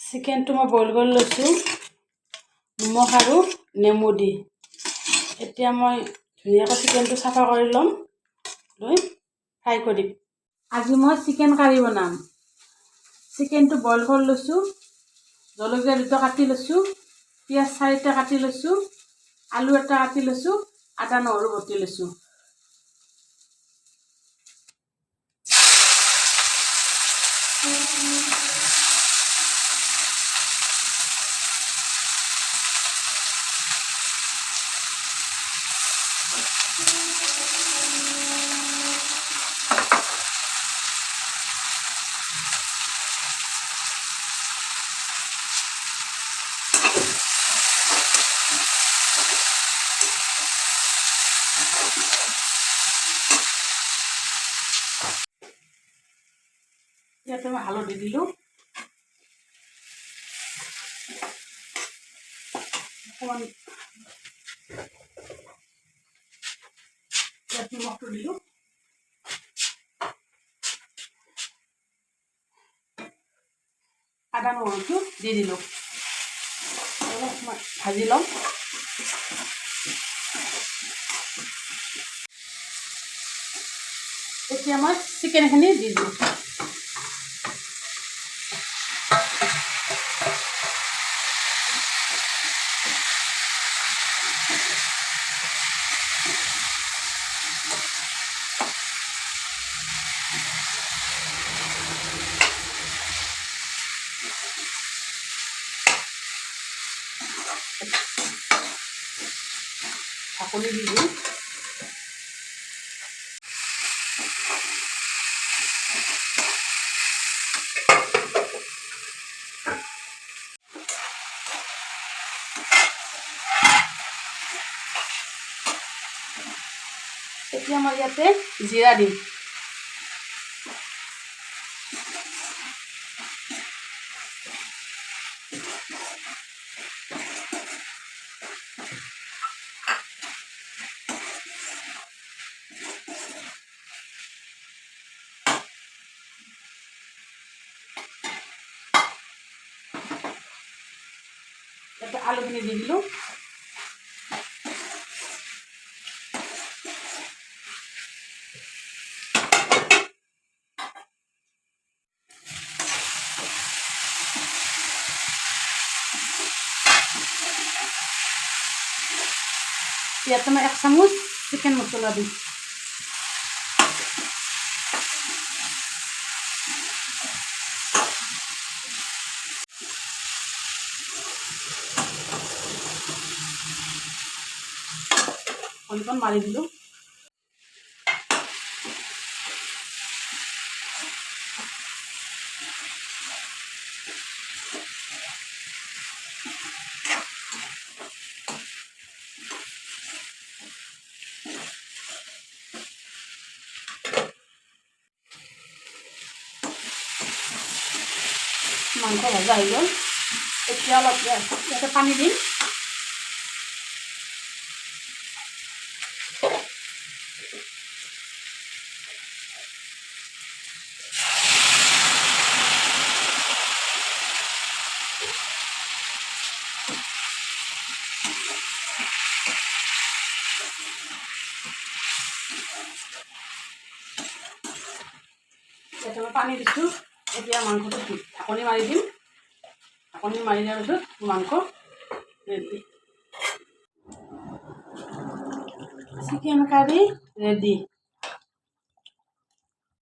চিকেনটো মই বইল কৰি লৈছোঁ নিমখ আৰু নেমু দি। এতিয়া মই ধুনীয়াকৈ চিকেনটো চাফা কৰি ল'ম, লৈ ফ্ৰাই কৰিম। আজি মই চিকেন কাৰী বনাম। চিকেনটো বইল কৰি লৈছোঁ, জলকীয়া 2টা কাটি লৈছোঁ, পিঁয়াজ 4টা কাটি লৈছোঁ, আলু 1টা কাটি লৈছোঁ, আদা নহৰু বটি লৈছোঁ। ইয়াতে মই হালধি দিলোঁ, অকণমান ইয়াত নিমখটো দিলোঁ, আদা নহৰুটো দি দিলোঁ, অলপ ভাজি ল'ম। এতিয়া মই চিকেনখিনি দি দিওঁ। ঢাকনি দি দিওঁ। এতিয়া মই ইয়াতে জিৰা দিম। ইয়াতে আলুখিনি দি দিলোঁ। ইয়াতে মই 1 চামুচ চিকেন মছলা দিম। অকণ মাৰি দিলোঁ। মাংস ভাজা হৈ গ'ল। এতিয়া অলপ ইয়াতে পানী দিম। ইয়াতে মই পানী দিছোঁ। এতিয়া মাংসটো ঢাকনি মাৰি দিম। ঢাকনি মাৰি দিয়াৰ পিছত মাংস ৰেডি। Chicken curry ready.